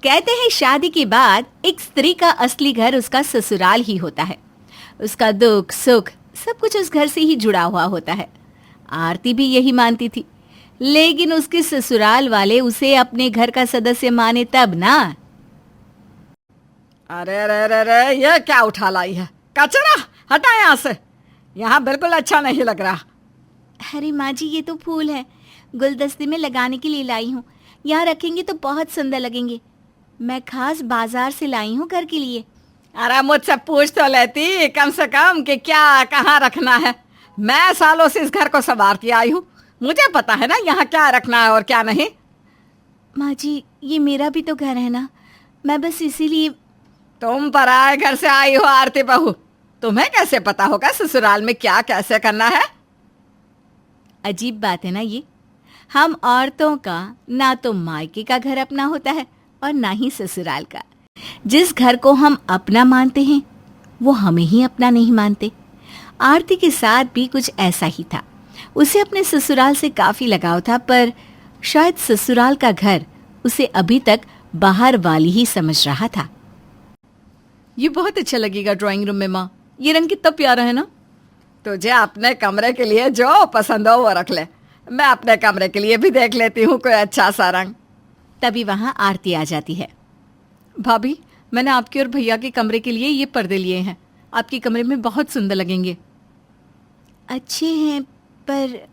कहते हैं शादी के बाद एक स्त्री का असली घर उसका ससुराल ही होता है। उसका दुख सुख सब कुछ उस घर से ही जुड़ा हुआ होता है। आरती भी यही मानती थी, लेकिन उसके ससुराल वाले उसे अपने घर का सदस्य माने तब ना। अरे अरे अरे अरे, ये क्या उठा लाई है? कचरा हटा यहाँ से, यहाँ बिल्कुल अच्छा नहीं लग रहा। अरे माँ जी, ये तो फूल है, गुलदस्ते में लगाने के लिए लाई हूँ। यहाँ रखेंगे तो बहुत सुंदर लगेंगे। मैं खास बाजार से लाई हूँ घर के लिए। अरे मुझसे पूछ तो लेती कम से कम कि क्या कहाँ रखना है। मैं सालों से इस घर को संवारती आई हूँ, मुझे पता है ना यहाँ क्या रखना है और क्या नहीं। माँ जी, ये मेरा भी तो घर है ना, मैं बस इसीलिए। तुम पराए घर से आई हो आरती बहू, तुम्हें कैसे पता होगा ससुराल में क्या कैसे करना है? अजीब बात है ना ये। हम औरतों का ना तो मायके का घर अपना होता है और ना ही ससुराल का। जिस घर को हम अपना मानते हैं वो हमें ही अपना नहीं मानते। आरती के साथ भी कुछ ऐसा ही था। उसे अपने ससुराल से काफी लगाव था, पर शायद ससुराल का घर उसे अभी तक बाहर वाली ही समझ रहा था। ये बहुत अच्छा लगेगा ड्राइंग रूम में माँ, ये रंग कितना प्यारा है ना। तुझे अपने कमरे के लिए जो पसंद हो वो रख ले, मैं अपने कमरे के लिए भी देख लेती हूँ कोई अच्छा सा रंग। तभी वहां आरती आ जाती है। भाभी, मैंने आपके और भैया के कमरे के लिए ये पर्दे लिए हैं, आपके कमरे में बहुत सुंदर लगेंगे। अच्छे हैं, पर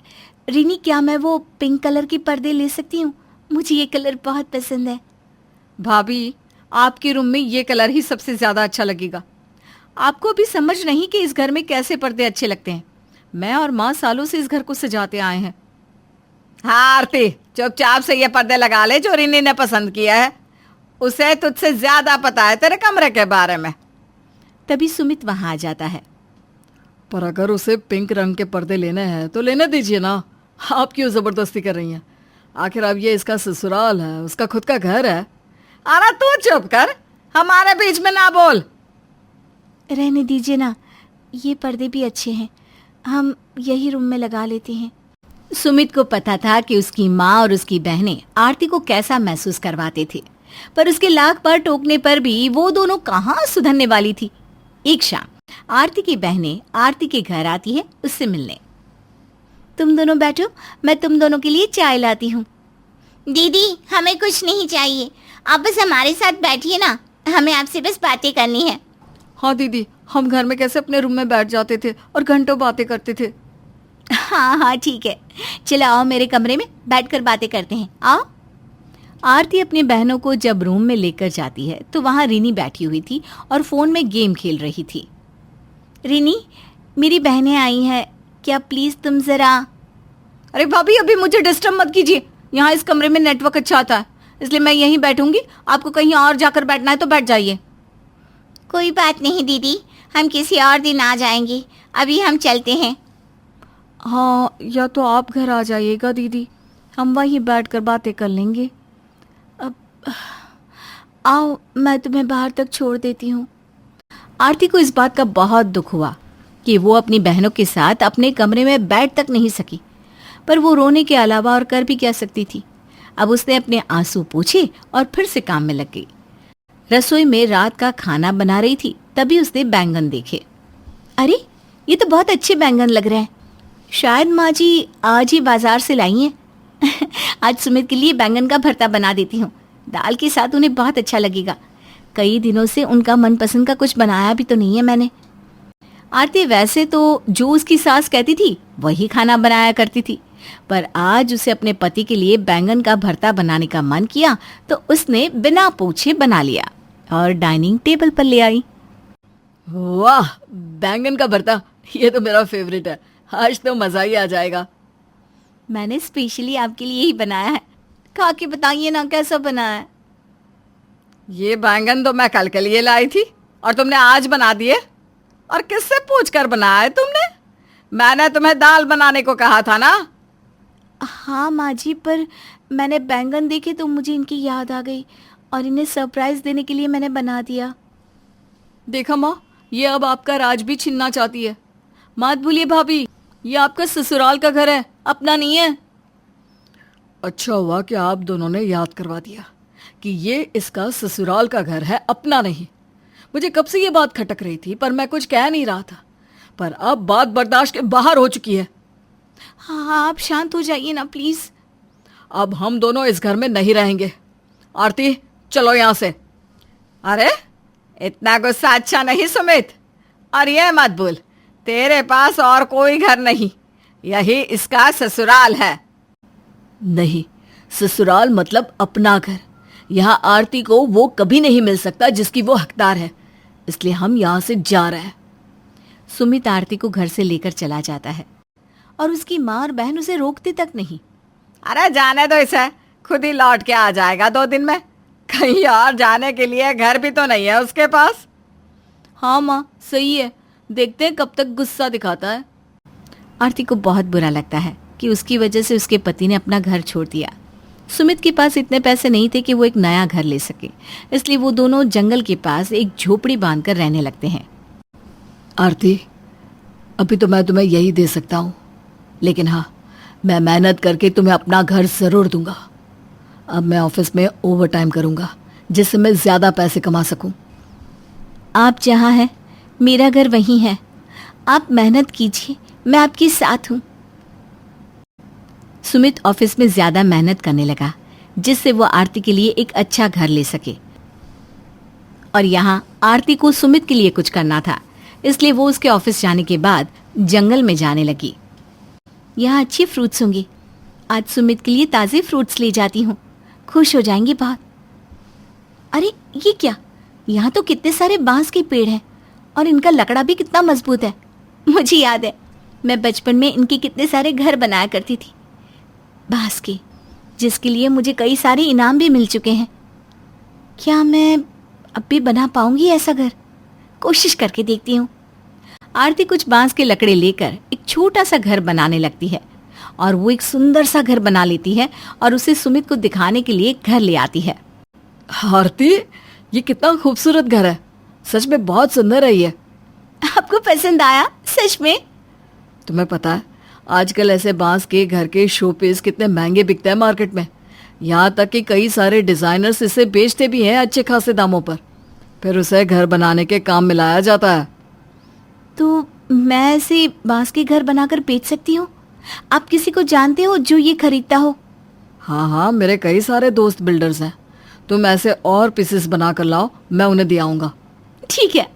रिनी, क्या मैं वो पिंक कलर के पर्दे ले सकती हूँ? मुझे ये कलर बहुत पसंद है। भाभी, आपके रूम में ये कलर ही सबसे ज्यादा अच्छा लगेगा। आपको भी समझ नहीं कि इस घर में कैसे पर्दे अच्छे लगते हैं। मैं और माँ सालों से इस घर को सजाते आए हैं। हाँ आरती, चुपचाप से ये पर्दे लगा ले जो रिनी ने पसंद किया है। उसे तुझसे ज्यादा पता है तेरे कमरे के बारे में। तभी सुमित वहां आ जाता है। पर अगर उसे पिंक रंग के पर्दे लेने हैं तो लेने दीजिए ना, आप क्यों जबरदस्ती कर रही हैं? आखिर अब ये इसका ससुराल है, उसका खुद का घर है। अरे तू चुप कर, हमारे बीच में ना बोल। रहने दीजिए ना, ये पर्दे भी अच्छे हैं, हम यही रूम में लगा लेते हैं। सुमित को पता था कि उसकी माँ और उसकी बहनें आरती को कैसा महसूस करवाते थे, पर उसके लाख बार टोकने पर भी वो दोनों कहाँ सुधरने वाली थी। एक शाम आरती की बहनें आरती के घर आती है उससे मिलने। तुम दोनों बैठो, मैं तुम दोनों के लिए चाय लाती हूँ। दीदी, हमें कुछ नहीं चाहिए, आप बस हमारे साथ बैठिए ना, हमें आपसे बस बातें करनी है। हाँ दीदी, हम घर में कैसे अपने रूम में बैठ जाते थे और घंटों बातें करते थे। हाँ हाँ ठीक है, चलो आओ मेरे कमरे में बैठकर बातें करते हैं, आओ। आरती अपनी बहनों को जब रूम में लेकर जाती है तो वहाँ रिनी बैठी हुई थी और फोन में गेम खेल रही थी। रिनी, मेरी बहनें आई हैं, क्या प्लीज तुम जरा। अरे भाभी, अभी मुझे डिस्टर्ब मत कीजिए, यहाँ इस कमरे में नेटवर्क अच्छा आता है, इसलिए मैं यहीं बैठूंगी। आपको कहीं और जाकर बैठना है तो बैठ जाइए। कोई बात नहीं दीदी, हम किसी और दिन आ जाएंगे, अभी हम चलते हैं। हाँ, या तो आप घर आ जाइएगा दीदी, हम वहीं बैठकर बातें कर लेंगे। अब आओ, मैं तुम्हें बाहर तक छोड़ देती हूँ। आरती को इस बात का बहुत दुख हुआ कि वो अपनी बहनों के साथ अपने कमरे में बैठ तक नहीं सकी, पर वो रोने के अलावा और कर भी क्या सकती थी। अब उसने अपने आंसू पोंछे और फिर से काम में लग गई। रसोई में रात का खाना बना रही थी, तभी उसने बैंगन देखे। अरे, ये तो बहुत अच्छे बैंगन लग रहे हैं, शायद माँ जी आज ही बाजार से लाई हैं। आज सुमित के लिए बैंगन का भरता बना देती हूँ, दाल के साथ उन्हें बहुत अच्छा लगेगा। कई दिनों से उनका मनपसंद का कुछ बनाया भी तो नहीं है मैंने। आरती वैसे तो जो उसकी सास कहती थी वही खाना बनाया करती थी, पर आज उसे अपने पति के लिए बैंगन का भरता बनाने का मन किया तो उसने बिना पूछे बना लिया और डाइनिंग टेबल पर ले आई। वाह, बैंगन का भरता, ये तो मेरा फेवरेट है, आज तो मजा ही आ जाएगा। मैंने स्पेशली आपके लिए ही बनाया है, खा के बताइए ना कैसा बना है। ये बैंगन तो मैं कल के लिए लाई थी और तुमने आज बना दिए। और किससे पूछ कर बनाया है तुमने? मैंने तुम्हें दाल बनाने को कहा था ना। हाँ माँ जी, पर मैंने बैंगन देखे तो मुझे इनकी याद आ गई और इन्हें सरप्राइज देने के लिए मैंने बना दिया। देखा माँ, ये अब आपका राज भी छीनना चाहती है। मत भूलिए भाभी, ये आपका ससुराल का घर है, अपना नहीं है। अच्छा हुआ कि आप दोनों ने याद करवा दिया कि ये इसका ससुराल का घर है, अपना नहीं। मुझे कब से ये बात खटक रही थी, पर मैं कुछ कह नहीं रहा था। पर अब बात बर्दाश्त के बाहर हो चुकी है। हाँ, आप शांत हो जाइए ना प्लीज। अब हम दोनों इस घर में नहीं रहेंगे। आरती, चलो यहाँ से। अरे, इतना गुस्सा अच्छा नहीं सुमित। और ये मत भूल, तेरे पास और कोई घर नहीं, यही इसका ससुराल है। नहीं, ससुराल मतलब अपना घर। यहाँ आरती को वो कभी नहीं मिल सकता जिसकी वो हकदार है, इसलिए हम यहाँ से जा रहे हैं। सुमित आरती को घर से लेकर चला जाता है और उसकी माँ और बहन उसे रोकते तक नहीं। अरे जाने दो इसे, खुद ही लौट के आ जाएगा 2 दिन में। कहीं और जाने के लिए घर भी तो नहीं है उसके पास। हाँ माँ, सही है, देखते हैं कब तक गुस्सा दिखाता है। आरती को बहुत बुरा लगता है कि उसकी वजह से उसके पति ने अपना घर छोड़ दिया। सुमित के पास इतने पैसे नहीं थे कि वो एक नया घर ले सके, इसलिए वो दोनों जंगल के पास एक झोपड़ी बांधकर रहने लगते हैं। आरती, अभी तो मैं तुम्हें यही दे सकता हूँ, लेकिन हाँ, मैं मेहनत करके तुम्हें अपना घर ज़रूर दूंगा। अब मैं ऑफिस में ओवर टाइम करूँगा, जिससे मैं ज़्यादा पैसे कमा सकूँ। आप जहाँ हैं, मेरा घर वहीं है। आप मेहनत कीजिए, मैं आपके साथ हूँ। सुमित ऑफिस में ज्यादा मेहनत करने लगा, जिससे वो आरती के लिए एक अच्छा घर ले सके। और यहाँ आरती को सुमित के लिए कुछ करना था, इसलिए वो उसके ऑफिस जाने के बाद जंगल में जाने लगी। यहाँ अच्छे फ्रूट्स होंगे, आज सुमित के लिए ताज़े फ्रूट्स ले जाती हूँ, खुश हो जाएंगे बहुत। अरे ये क्या, यहाँ तो कितने सारे बांस के पेड़ हैं और इनका लकड़ा भी कितना मजबूत है। मुझे याद है, मैं बचपन में इनके कितने सारे घर बनाया करती थी, बांस के, जिसके लिए मुझे कई सारे इनाम भी मिल चुके हैं। क्या मैं अब भी बना पाऊंगी ऐसा घर? कोशिश करके देखती हूँ। आरती कुछ बांस के लकड़े लेकर एक छोटा सा घर बनाने लगती है और वो एक सुंदर सा घर बना लेती है और उसे सुमित को दिखाने के लिए घर ले आती है। आरती, ये कितना खूबसूरत घर है, सच में बहुत सुंदर है ये। आपको पसंद आया? सच में? तुम्हें पता है, आजकल ऐसे बांस के घर के शो पीस कितने महंगे बिकते हैं मार्केट में। यहाँ तक कि कई सारे डिजाइनर्स इसे बेचते भी हैं अच्छे खासे दामों पर, फिर उसे घर बनाने के काम में लाया जाता है। तो मैं ऐसे बांस के घर बनाकर बेच सकती हूँ? आप किसी को जानते हो जो ये खरीदता हो? हाँ हाँ, मेरे कई सारे दोस्त बिल्डर्स हैं। तुम ऐसे और पीसेस बना कर लाओ, मैं उन्हें दे आऊँगा। ठीक है।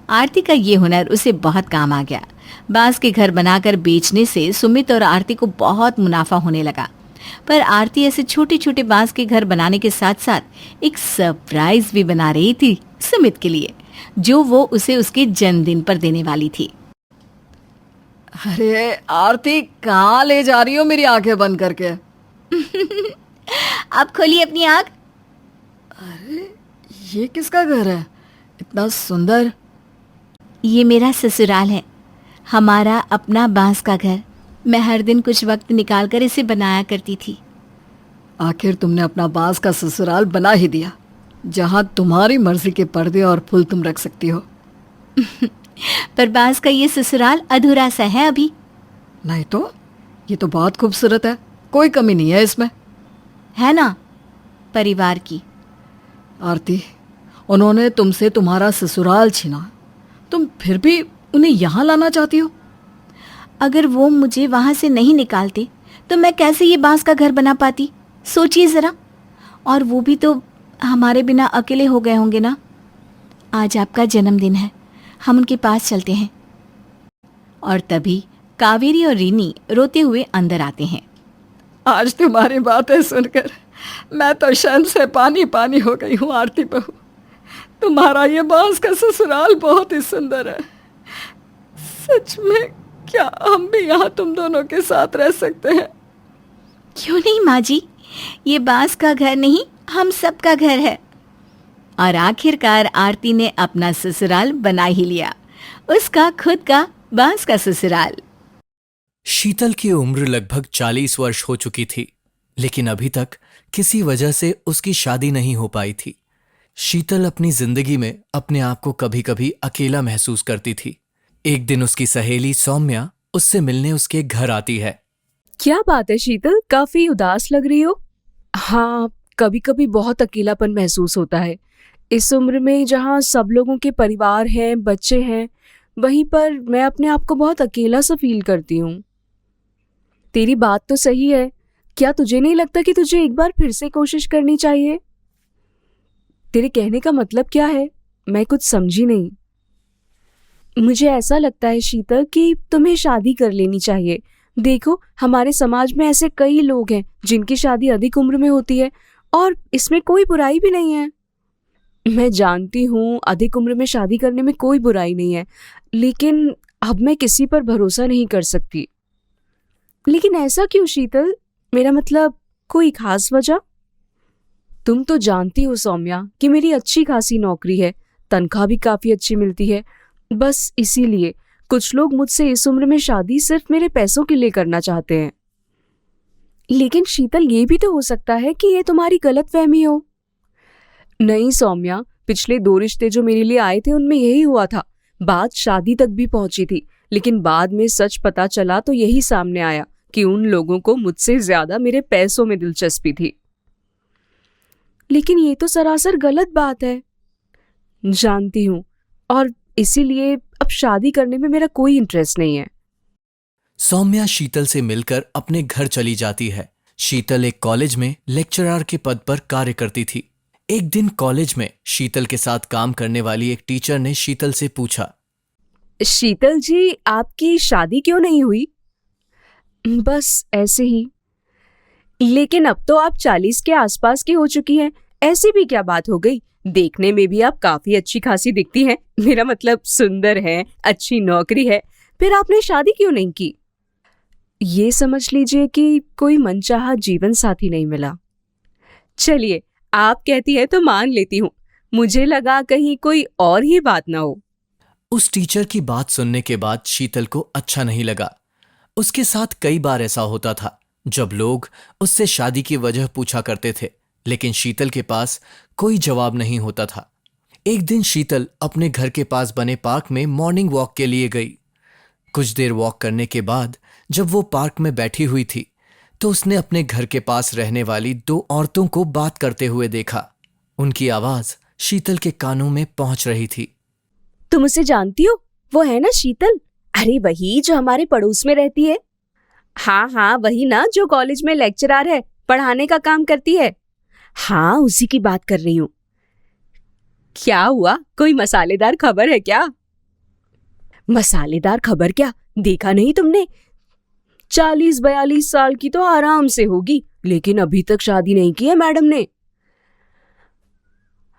आरती का ये हुनर उसे बहुत काम आ गया। बांस के घर बनाकर बेचने से सुमित और आरती को बहुत मुनाफा होने लगा। पर आरती ऐसे छोटे छोटे बांस के घर बनाने के साथ साथ एक सरप्राइज भी बना रही थी सुमित के लिए, जो वो उसे उसके जन्मदिन पर देने वाली थी। अरे आरती, कहाँ ले जा रही हो मेरी आंखें बंद करके? आप खोलिए अपनी आंख। अरे ये किसका घर है, इतना सुंदर? ये मेरा ससुराल है, हमारा अपना बांस का घर। मैं हर दिन कुछ वक्त निकालकर इसे बनाया करती थी। आखिर तुमने अपना बांस का ससुराल बना ही दिया, जहाँ तुम्हारी मर्जी के पर्दे और फूल तुम रख सकती हो। पर बांस का ये ससुराल अधूरा सा है अभी। नहीं तो, ये तो बहुत खूबसूरत है, कोई कमी नहीं है इसमें। है ना? परिवार की। आरती, उन्होंने तुमसे तुम्हारा ससुराल छीना, तुम फिर भी उन्हें यहाँ लाना चाहती हो? अगर वो मुझे वहां से नहीं निकालते तो मैं कैसे ये बांस का घर बना पाती? सोचिए जरा। और वो भी तो हमारे बिना अकेले हो गए होंगे ना। आज आपका जन्मदिन है, हम उनके पास चलते हैं। और तभी कावेरी और रीनी रोते हुए अंदर आते हैं। आज तुम्हारी बातें सुनकर मैं तो शर्म से पानी पानी हो गई हूँ आरती बहू। तुम्हारा ये बांस का ससुराल बहुत ही सुंदर है। सच में क्या हम भी यहाँ तुम दोनों के साथ रह सकते हैं? क्यों नहीं माँ जी, ये बांस का घर नहीं, हम सब का घर है। और आखिरकार आरती ने अपना ससुराल बना ही लिया, उसका खुद का बांस का ससुराल। शीतल की उम्र लगभग 40 वर्ष हो चुकी थी, लेकिन अभी तक किसी वजह से उसकी शादी नहीं हो पाई थी। शीतल अपनी जिंदगी में अपने आप को कभी कभी अकेला महसूस करती थी। एक दिन उसकी सहेली सौम्या उससे मिलने उसके घर आती है। क्या बात है शीतल, काफी उदास लग रही हो। हाँ, कभी कभी बहुत अकेलापन महसूस होता है। इस उम्र में जहाँ सब लोगों के परिवार हैं, बच्चे हैं, वहीं पर मैं अपने आप को बहुत अकेला सा फील करती हूँ। तेरी बात तो सही है। क्या तुझे नहीं लगता कि तुझे एक बार फिर से कोशिश करनी चाहिए? तेरे कहने का मतलब क्या है? मैं कुछ समझी नहीं। मुझे ऐसा लगता है शीतल कि तुम्हें शादी कर लेनी चाहिए। देखो, हमारे समाज में ऐसे कई लोग हैं जिनकी शादी अधिक उम्र में होती है और इसमें कोई बुराई भी नहीं है। मैं जानती हूँ अधिक उम्र में शादी करने में कोई बुराई नहीं है, लेकिन अब मैं किसी पर भरोसा नहीं कर सकती। लेकिन ऐसा क्यों शीतल? मेरा मतलब कोई खास वजह? तुम तो जानती हो सौम्या कि मेरी अच्छी खासी नौकरी है, तनख्वाह भी काफी अच्छी मिलती है। बस इसीलिए कुछ लोग मुझसे इस उम्र में शादी सिर्फ मेरे पैसों के लिए करना चाहते हैं। लेकिन शीतल, ये भी तो हो सकता है कि ये तुम्हारी गलतफहमी हो। नहीं सौम्या, पिछले 2 रिश्ते जो मेरे लिए आए थे उनमें यही हुआ था। बात शादी तक भी पहुंची थी, लेकिन बाद में सच पता चला तो यही सामने आया कि उन लोगों को मुझसे ज्यादा मेरे पैसों में दिलचस्पी थी। लेकिन ये तो सरासर गलत बात है। जानती हूँ, और इसीलिए अब शादी करने में मेरा कोई इंटरेस्ट नहीं है। सौम्या शीतल से मिलकर अपने घर चली जाती है। शीतल एक कॉलेज में लेक्चरर के पद पर कार्य करती थी। एक दिन कॉलेज में शीतल के साथ काम करने वाली एक टीचर ने शीतल से पूछा, शीतल जी, आपकी शादी क्यों नहीं हुई? बस ऐसे ही। लेकिन अब तो आप 40 के आसपास की हो चुकी हैं। ऐसी भी क्या बात हो गई? देखने में भी आप काफी अच्छी खासी दिखती हैं। मेरा मतलब सुंदर है, अच्छी नौकरी है, फिर आपने शादी क्यों नहीं की? ये समझ लीजिए कि कोई मनचाहा जीवन साथी नहीं मिला। चलिए, आप कहती है तो मान लेती हूँ। मुझे लगा कहीं कोई और ही बात ना हो। उस टीचर की बात सुनने के बाद शीतल को अच्छा नहीं लगा। उसके साथ कई बार ऐसा होता था जब लोग उससे शादी की वजह पूछा करते थे, लेकिन शीतल के पास कोई जवाब नहीं होता था। एक दिन शीतल अपने घर के पास बने पार्क में मॉर्निंग वॉक के लिए गई। कुछ देर वॉक करने के बाद जब वो पार्क में बैठी हुई थी तो उसने अपने घर के पास रहने वाली 2 औरतों को बात करते हुए देखा। उनकी आवाज शीतल के कानों में पहुंच रही थी। तुम उसे जानती हो? वो है ना शीतल? अरे वही जो हमारे पड़ोस में रहती है। हाँ हाँ, वही ना जो कॉलेज में लेक्चरर है, पढ़ाने का काम करती है। हाँ, उसी की बात कर रही हूँ। क्या हुआ? कोई मसालेदार खबर है क्या? मसालेदार खबर क्या? देखा नहीं तुमने? 40-42 साल की तो आराम से होगी, लेकिन अभी तक शादी नहीं की है मैडम ने।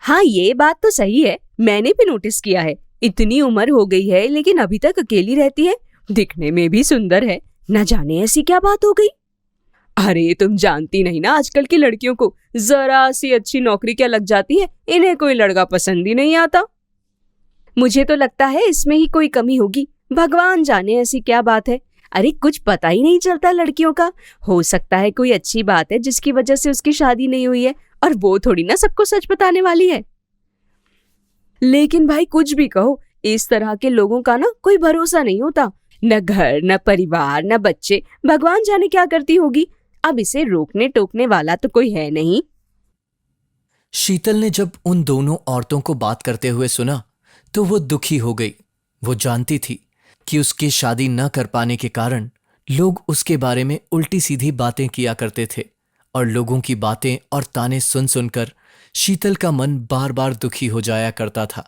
हाँ, ये बात तो सही है, मैंने भी नोटिस किया है। इतनी उम्र हो गई है लेकिन अभी तक अकेली रहती है, दिखने में भी सुंदर है। न जाने ऐसी क्या बात हो गई। अरे तुम जानती नहीं ना आजकल की लड़कियों को, जरा सी अच्छी नौकरी क्या लग जाती है, इन्हें कोई लड़का पसंद ही नहीं आता। मुझे तो लगता है इसमें ही कोई कमी होगी, भगवान जाने ऐसी क्या बात है। अरे कुछ पता ही नहीं चलता लड़कियों का। हो सकता है कोई अच्छी बात है जिसकी वजह से उसकी शादी नहीं हुई है, और वो थोड़ी ना सबको सच बताने वाली है। लेकिन भाई कुछ भी कहो, इस तरह के लोगों का ना कोई भरोसा नहीं होता। न घर, न परिवार, न बच्चे, भगवान जाने क्या करती होगी। अब इसे रोकने टोकने वाला तो कोई है नहीं। शीतल ने जब उन दोनों औरतों को बात करते हुए सुना तो वो दुखी हो गई। वो जानती थी कि उसके शादी न कर पाने के कारण लोग उसके बारे में उल्टी सीधी बातें किया करते थे, और लोगों की बातें और ताने सुन सुनकर शीतल का मन बार बार दुखी हो जाया करता था।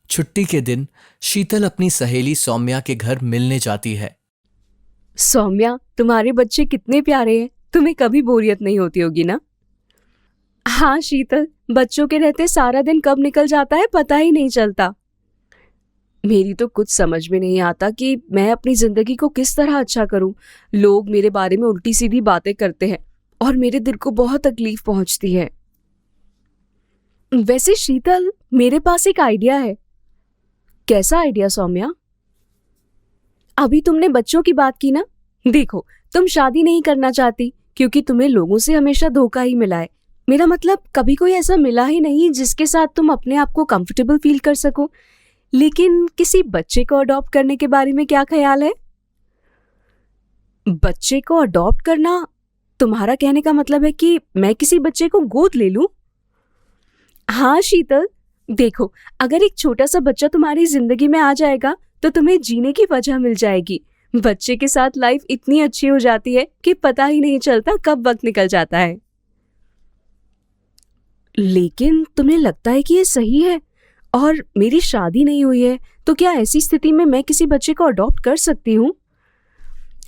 छुट्टी के दिन शीतल अपनी सहेली सौम्या के घर मिलने जाती है। सौम्या, तुम्हारे बच्चे कितने प्यारे हैं, तुम्हें कभी बोरियत नहीं होती होगी ना? हाँ शीतल, बच्चों के रहते सारा दिन कब निकल जाता है पता ही नहीं चलता। मेरी तो कुछ समझ में नहीं आता कि मैं अपनी जिंदगी को किस तरह अच्छा करूं। लोग मेरे बारे में उल्टी सीधी बातें करते हैं और मेरे दिल को बहुत तकलीफ पहुंचती है। वैसे शीतल, मेरे पास एक आइडिया है। कैसा आइडिया सौम्या? अभी तुमने बच्चों की बात की ना, देखो तुम शादी नहीं करना चाहती क्योंकि तुम्हें लोगों से हमेशा धोखा ही मिला है। मेरा मतलब कभी कोई ऐसा मिला ही नहीं जिसके साथ तुम अपने आप को कंफर्टेबल फील कर सको। लेकिन किसी बच्चे को अडॉप्ट करने के बारे में क्या ख्याल है? बच्चे को अडॉप्ट करना? तुम्हारा कहने का मतलब है कि मैं किसी बच्चे को गोद ले लूं? हाँ शीतल, देखो, अगर एक छोटा सा बच्चा तुम्हारी जिंदगी में आ जाएगा तो तुम्हें जीने की वजह मिल जाएगी। बच्चे के साथ लाइफ इतनी अच्छी हो जाती है कि पता ही नहीं चलता कब वक्त निकल जाता है। लेकिन तुम्हें लगता है कि ये सही है? और मेरी शादी नहीं हुई है, तो क्या ऐसी स्थिति में मैं किसी बच्चे को अडॉप्ट कर सकती हूँ?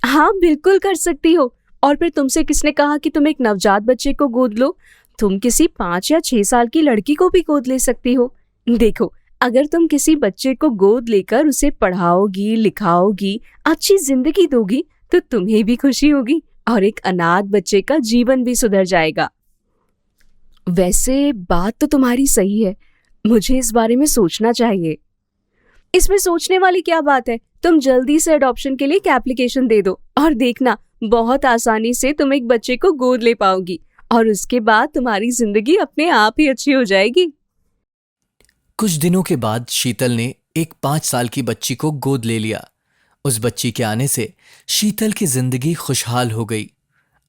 हाँ, बिल्कुल कर सकती हो। और फिर तुमसे किसने कहा कि तुम एक नवजात बच्चे को गोद लो? तुम किसी 5 या 6 साल की लड़की को भी गोद ले सकती हो। देखो, अगर तुम किसी बच्चे को गोद लेकर उसे पढ़ाओगी, लिखाओगी, अच्छी जिंदगी दोगी, तो तुम्हें भी खुशी होगी और एक अनाथ बच्चे का जीवन भी सुधर जाएगा। वैसे बात तो तुम्हारी सही है, मुझे इस बारे में सोचना चाहिए। इसमें सोचने वाली क्या बात है? तुम जल्दी से अडॉप्शन के लिए एक एप्लीकेशन दे दो और देखना, बहुत आसानी से तुम एक बच्चे को गोद ले पाओगी और उसके बाद तुम्हारी जिंदगी अपने आप ही अच्छी हो जाएगी। कुछ दिनों के बाद शीतल ने एक 5 साल की बच्ची को गोद ले लिया। उस बच्ची के आने से शीतल की जिंदगी खुशहाल हो गई।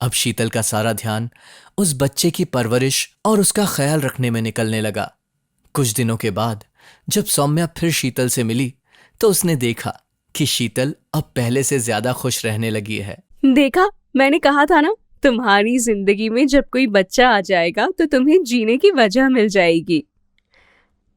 अब शीतल का सारा ध्यान उस बच्चे की परवरिश और उसका ख्याल रखने में निकलने लगा। कुछ दिनों के बाद जब सौम्या फिर शीतल से मिली तो उसने देखा कि शीतल अब पहले से ज्यादा खुश रहने लगी है। देखा, मैंने कहा था ना, तुम्हारी जिंदगी में जब कोई बच्चा आ जाएगा तो तुम्हें जीने की वजह मिल जाएगी।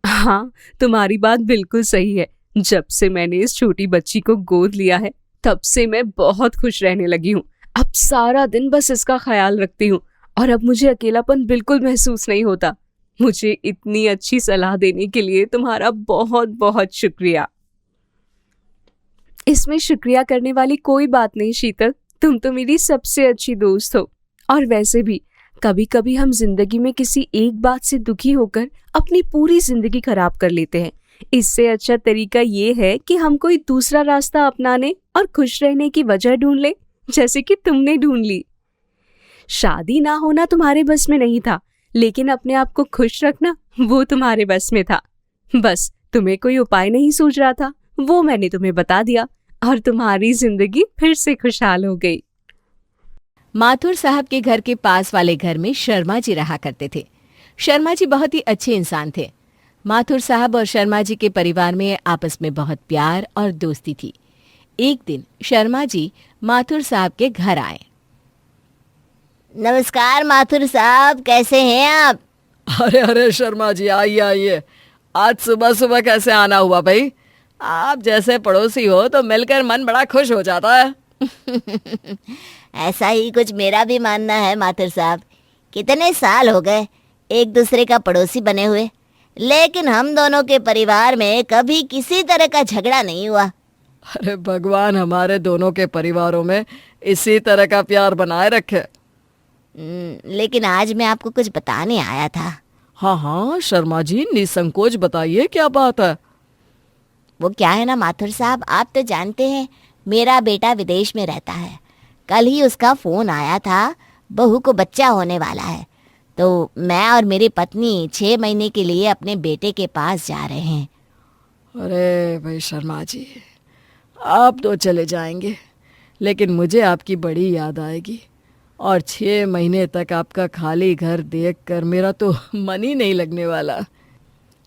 हाँ, तुम्हारी बात बिल्कुल सही है। जब से मैंने इस छोटी बच्ची को गोद लिया है, तब से मैं बहुत खुश रहने लगी हूँ। अब सारा दिन बस इसका ख्याल रखती हूँ और अब मुझे अकेलापन बिल्कुल महसूस नहीं होता। मुझे इतनी अच्छी सलाह देने के लिए तुम्हारा बहुत बहुत शुक्रिया। इसमें शुक्रिया करने वाली कोई बात नहीं शीतल, तुम तो मेरी सबसे अच्छी दोस्त हो। और वैसे भी कभी कभी हम जिंदगी में किसी एक बात से दुखी होकर अपनी पूरी जिंदगी खराब कर लेते हैं। इससे अच्छा तरीका ये है कि हम कोई दूसरा रास्ता अपनाने और खुश रहने की वजह ढूंढ ले, जैसे कि तुमने ढूंढ ली। शादी ना होना तुम्हारे बस में नहीं था, लेकिन अपने आप को खुश रखना वो तुम्हारे बस में था। बस तुम्हें कोई उपाय नहीं सूझ रहा था, वो मैंने तुम्हें बता दिया और तुम्हारी जिंदगी फिर से खुशहाल हो गई। माथुर साहब के घर के पास वाले घर में शर्मा जी रहा करते थे। शर्मा जी बहुत ही अच्छे इंसान थे। माथुर साहब और शर्मा जी के परिवार में आपस में बहुत प्यार और दोस्ती थी। एक दिन शर्मा जी माथुर साहब के घर आए। नमस्कार माथुर साहब, कैसे हैं आप? अरे अरे शर्मा जी, आइए आइए। आज सुबह सुबह कैसे आना हुआ भाई? आप जैसे पड़ोसी हो तो मिलकर मन बड़ा खुश हो जाता है। ऐसा ही कुछ मेरा भी मानना है माथुर साहब। कितने साल हो गए एक दूसरे का पड़ोसी बने हुए, लेकिन हम दोनों के परिवार में कभी किसी तरह का झगड़ा नहीं हुआ। अरे भगवान हमारे दोनों के परिवारों में इसी तरह का प्यार बनाए रखे। लेकिन आज मैं आपको कुछ बताने आया था। हाँ हाँ शर्मा जी, निसंकोच बताइए, क्या बात है? वो क्या है ना माथुर साहब, आप तो जानते हैं मेरा बेटा विदेश में रहता है। कल ही उसका फोन आया था, बहू को बच्चा होने वाला है। तो मैं और मेरी पत्नी 6 महीने के लिए अपने बेटे के पास जा रहे हैं। अरे भाई शर्मा जी, आप तो चले जाएंगे, लेकिन मुझे आपकी बड़ी याद आएगी। और 6 महीने तक आपका खाली घर देखकर मेरा तो मन ही नहीं लगने वाला।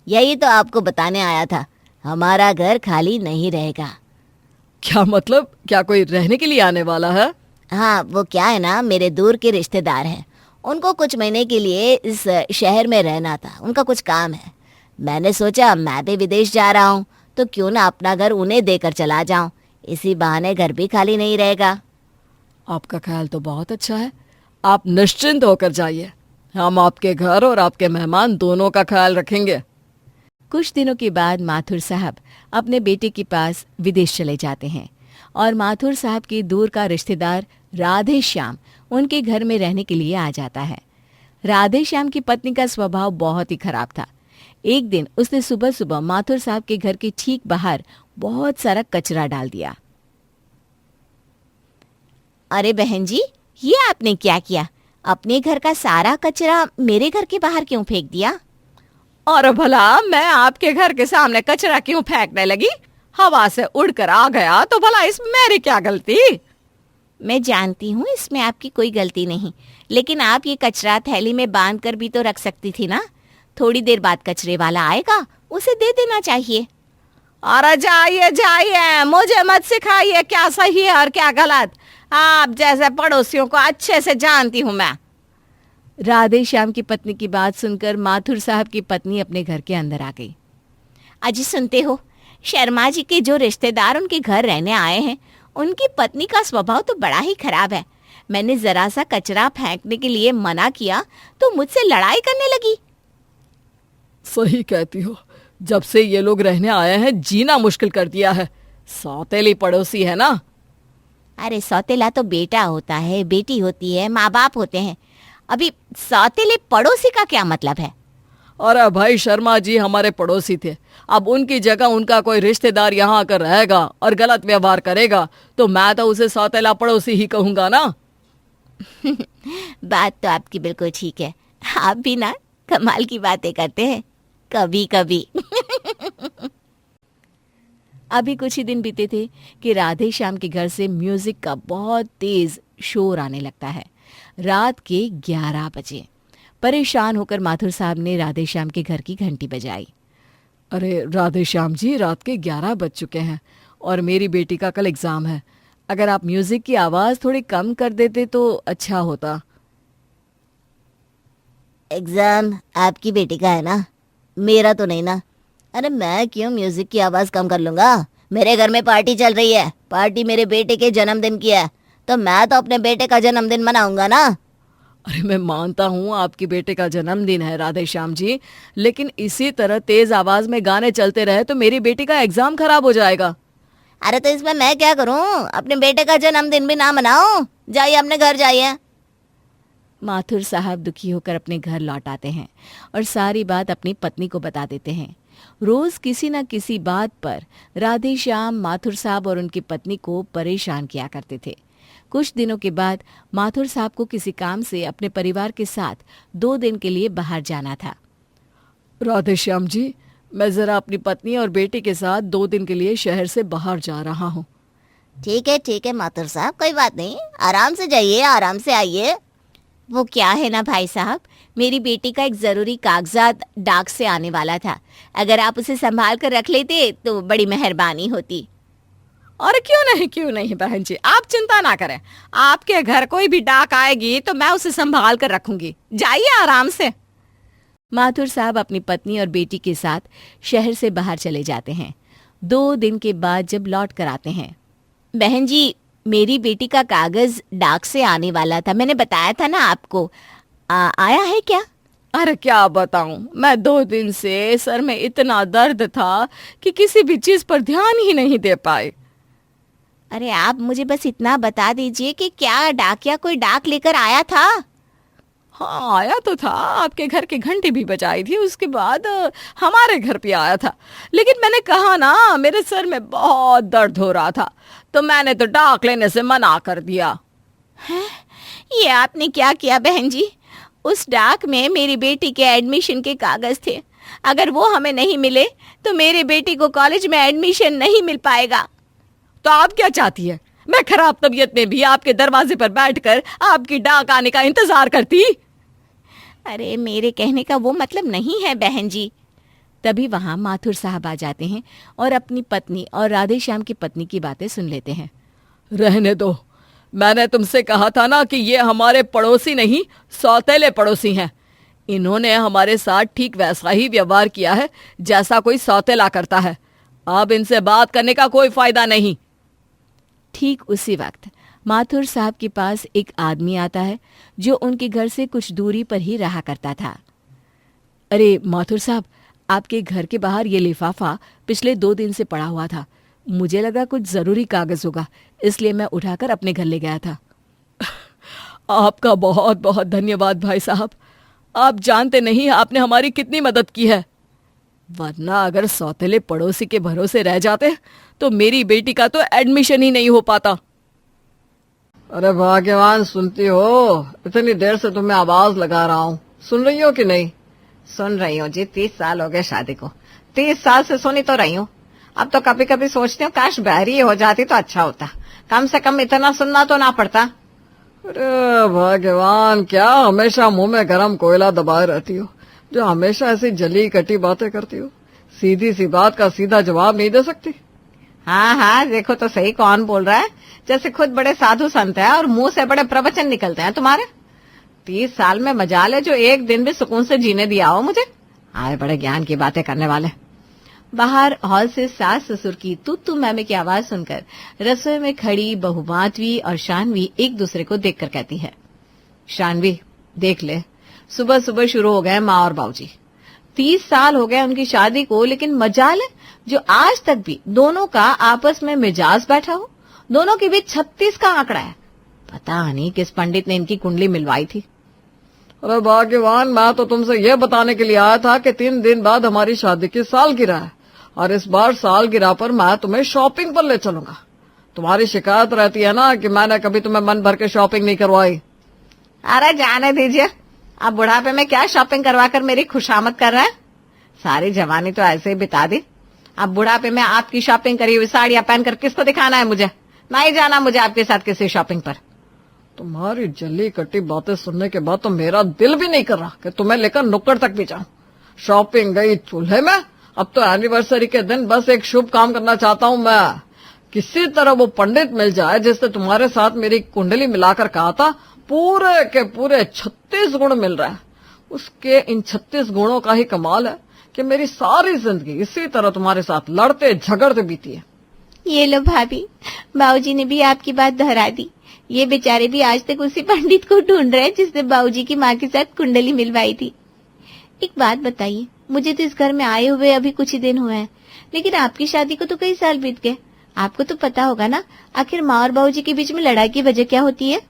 यही तो आपको बताने आया था, हमारा घर खाली नहीं रहेगा। क्या मतलब? क्या कोई रहने के लिए आने वाला है? हाँ, वो क्या है ना, मेरे दूर के रिश्तेदार हैं। उनको कुछ महीने के लिए इस शहर में रहना था, उनका कुछ काम है। मैंने सोचा मैं भी विदेश जा रहा हूँ तो क्यों ना अपना घर उन्हें देकर चला जाऊँ, इसी बहाने घर भी खाली नहीं रहेगा। आपका ख्याल तो बहुत अच्छा है। आप निश्चिंत होकर जाइए, हम आपके घर और आपके मेहमान दोनों का ख्याल रखेंगे। कुछ दिनों के बाद माथुर साहब अपने बेटे के पास विदेश चले जाते हैं और माथुर साहब के दूर का रिश्तेदार राधे श्याम उनके घर में रहने के लिए आ जाता है। राधे श्याम की पत्नी का स्वभाव बहुत ही खराब था। एक दिन उसने सुबह सुबह माथुर साहब के घर के ठीक बाहर बहुत सारा कचरा डाल दिया। अरे बहन जी, ये आपने क्या किया? अपने घर का सारा कचरा मेरे घर के बाहर क्यों फेंक दिया? और भला मैं आपके घर के सामने कचरा क्यों फेंकने लगी? हवा से उड़कर आ गया तो भला इसमें मेरी क्या गलती? मैं जानती हूँ इसमें आपकी कोई गलती नहीं, लेकिन आप ये कचरा थैली में बांध कर भी तो रख सकती थी ना। थोड़ी देर बाद कचरे वाला आएगा, उसे दे देना चाहिए। अरे जाइए जाइए, मुझे मत सिखाइए क्या सही है और क्या गलत। आप जैसे पड़ोसियों को अच्छे से जानती हूँ मैं। राधे श्याम की पत्नी की बात सुनकर माथुर साहब की पत्नी अपने घर के अंदर आ गई। अजी सुनते हो, शर्मा जी के जो रिश्तेदार उनके घर रहने आए हैं, उनकी पत्नी का स्वभाव तो बड़ा ही खराब है। मैंने जरा सा कचरा फेंकने के लिए मना किया तो मुझसे लड़ाई करने लगी। सही कहती हो, जब से ये लोग रहने आए हैं जीना मुश्किल कर दिया है। सौतेली पड़ोसी है ना। अरे सौतेला तो बेटा होता है, बेटी होती है, माँ बाप होते हैं। अभी सौतेले पड़ोसी का क्या मतलब है? अरे भाई, शर्मा जी हमारे पड़ोसी थे। अब उनकी जगह उनका कोई रिश्तेदार यहाँ आकर रहेगा और गलत व्यवहार करेगा तो मैं तो उसे सौतेला पड़ोसी ही कहूंगा ना। बात तो आपकी बिल्कुल ठीक है। आप भी ना कमाल की बातें करते हैं कभी कभी। अभी कुछ ही दिन बीते थे कि राधे श्याम के घर से म्यूजिक का बहुत तेज शोर आने लगता है। रात के 11 बजे परेशान होकर माथुर साहब ने राधे श्याम के घर की घंटी बजाई। अरे राधे श्याम जी, रात के 11 बज चुके हैं और मेरी बेटी का कल एग्जाम है। अगर आप म्यूजिक की आवाज थोड़ी कम कर देते तो अच्छा होता। एग्जाम आपकी बेटी का है ना, मेरा तो नहीं ना। अरे मैं क्यों म्यूजिक की आवाज कम कर लूंगा? मेरे घर में पार्टी चल रही है, पार्टी मेरे बेटे के जन्मदिन की है, तो मैं तो अपने बेटे का जन्मदिन मनाऊंगा ना। अरे मैं मानता हूँ आपके बेटे का जन्मदिन है राधे श्याम जी, लेकिन इसी तरह तेज आवाज में गाने चलते रहे तो मेरी बेटी का एग्जाम खराब हो जाएगा। अरे तो इसमें मैं क्या करूं? अपने बेटे का जन्मदिन भी ना मनाऊं? जाइए अपने घर जाइए। माथुर साहब दुखी होकर अपने घर लौट आते हैं और सारी बात अपनी पत्नी को बता देते हैं। रोज किसी न किसी बात पर राधे श्याम माथुर साहब और उनकी पत्नी को परेशान किया करते थे। कुछ दिनों के बाद माथुर साहब को किसी काम से अपने परिवार के साथ 2 दिन के लिए बाहर जाना था। राधे श्याम जी, मैं जरा अपनी पत्नी और बेटी के साथ 2 दिन के लिए शहर से बाहर जा रहा हूँ। ठीक है माथुर साहब, कोई बात नहीं, आराम से जाइए, आराम से आइए। वो क्या है ना भाई साहब, मेरी बेटी का एक जरूरी कागजात डाक से आने वाला था। अगर आप उसे संभाल कर रख लेते तो बड़ी मेहरबानी होती। और क्यों नहीं बहन जी, आप चिंता ना करें। आपके घर कोई भी डाक आएगी तो मैं उसे संभाल कर रखूंगी। जाइए आराम से। माथुर साहब अपनी पत्नी और बेटी के साथ शहर से बाहर चले जाते हैं। 2 दिन के बाद जब लौट कर आते हैं, बहन जी, मेरी बेटी का कागज डाक से आने वाला था, मैंने बताया था ना आपको। आया है क्या? अरे क्या बताऊं, मैं 2 दिन से सर में इतना दर्द था कि किसी भी चीज पर ध्यान ही नहीं दे पाए। अरे आप मुझे बस इतना बता दीजिए कि क्या डाकिया कोई डाक लेकर आया था? हाँ आया तो था, आपके घर की घंटी भी बजाई थी, उसके बाद हमारे घर पे आया था। लेकिन मैंने कहा ना, मेरे सर में बहुत दर्द हो रहा था तो मैंने तो डाक लेने से मना कर दिया। हैं? ये आपने क्या किया बहन जी? उस डाक में मेरी बेटी के एडमिशन के कागज थे। अगर वो हमें नहीं मिले तो मेरी बेटी को कॉलेज में एडमिशन नहीं मिल पाएगा। तो आप क्या चाहती है? मैं खराब तबीयत में भी आपके दरवाजे पर बैठकर आपकी डाक आने का इंतजार करती? अरे मेरे कहने का वो मतलब नहीं है बहन जी। तभी वहां माथुर साहब आ जाते हैं और अपनी पत्नी और राधे श्याम की पत्नी की बातें सुन लेते हैं। रहने दो, मैंने तुमसे कहा था ना कि ये हमारे पड़ोसी नहीं, सौतेले पड़ोसी हैं। इन्होंने हमारे साथ ठीक वैसा ही व्यवहार किया है जैसा कोई सौतेला करता है। अब इनसे बात करने का कोई फायदा नहीं। ठीक उसी वक्त माथुर साहब के पास एक आदमी आता है जो उनके घर से कुछ दूरी पर ही रहा करता था। अरे माथुर साहब, आपके घर के बाहर ये लिफाफा पिछले 2 दिन से पड़ा हुआ था। मुझे लगा कुछ जरूरी कागज होगा, इसलिए मैं उठाकर अपने घर ले गया था। आपका बहुत बहुत धन्यवाद भाई साहब। आप जानते नहीं आपने हमारी कितनी मदद की है, वरना अगर सौतेले पड़ोसी के भरोसे रह जाते तो मेरी बेटी का तो एडमिशन ही नहीं हो पाता। अरे भाग्यवान, सुनती हो? इतनी देर से तुम्हें आवाज लगा रहा हूँ, सुन रही हो कि नहीं? सुन रही हूँ जी, 30 साल हो गए शादी को, 30 साल से सुनी तो रही हूँ। अब तो कभी कभी सोचती हूँ काश बहरी हो जाती तो अच्छा होता, कम से कम इतना सुनना तो ना पड़ता। अरे भगवान, क्या हमेशा मुंह में गरम कोयला दबाए रहती हो, जो हमेशा ऐसी जली कटी बातें करती हो, सीधी सी बात का सीधा जवाब नहीं दे सकती। हाँ हाँ, देखो तो सही कौन बोल रहा है, जैसे खुद बड़े साधु संत है और मुंह से बड़े प्रवचन निकलते हैं तुम्हारे। 30 साल में मजाल है जो एक दिन भी सुकून से जीने दिया हो मुझे। आए बड़े ज्ञान की बातें करने वाले। बाहर हॉल से सास ससुर की तू तू मैमे की आवाज सुनकर रसोई में खड़ी बहू माधवी और शानवी एक दूसरे को देखकर कहती है, शानवी देख ले, सुबह सुबह शुरू हो गए माँ और बाबूजी। 30 साल हो गए उनकी शादी को, लेकिन मजाल है जो आज तक भी दोनों का आपस में मिजाज बैठा हो। दोनों के बीच 36 का आंकड़ा है। पता नहीं किस पंडित ने इनकी कुंडली मिलवाई थी। अरे भाग्यवान, मैं तो तुमसे ये बताने के लिए आया था कि 3 दिन बाद हमारी शादी की सालगिरह है और इस बार सालगिरह पर मैं तुम्हें शॉपिंग पर ले चलूंगा। तुम्हारी शिकायत रहती है ना कि मैंने कभी तुम्हें मन भर के शॉपिंग नहीं करवाई। अरे जाने दीजिए, अब बुढ़ापे में क्या शॉपिंग करवा कर मेरी खुशामद कर रहा है। सारी जवानी तो ऐसे ही बिता दी। अब बुढ़ापे में आपकी शॉपिंग करी हुई साड़ियां पहनकर किसको दिखाना है मुझे? नहीं जाना मुझे आपके साथ किसी शॉपिंग पर। तुम्हारी जली कटी बातें सुनने के बाद तो मेरा दिल भी नहीं कर रहा कि तुम्हें लेकर नुक्कड़ तक भी जाऊं। शॉपिंग गई चूल्हे में। अब तो एनिवर्सरी के दिन बस एक शुभ काम करना चाहता हूं मैं। किसी तरह वो पंडित मिल जाए जिसने तुम्हारे साथ मेरी कुंडली मिलाकर कहा था पूरे के पूरे 36 गुण मिल रहा है। उसके इन 36 गुणों का ही कमाल है कि मेरी सारी जिंदगी इसी तरह तुम्हारे साथ लड़ते झगड़ते बीती है। ये लो भाभी, बाबूजी ने भी आपकी बात दोहरा दी। ये बेचारे भी आज तक उसी पंडित को ढूंढ रहे हैं जिसने बाबूजी की माँ के साथ कुंडली मिलवाई थी। एक बात बताइए, मुझे तो इस घर में आए हुए अभी कुछ ही दिन हुए हैं, लेकिन आपकी शादी को तो कई साल बीत गए। आपको तो पता होगा ना आखिर माँ और बाबूजी के बीच में लड़ाई की वजह क्या होती है?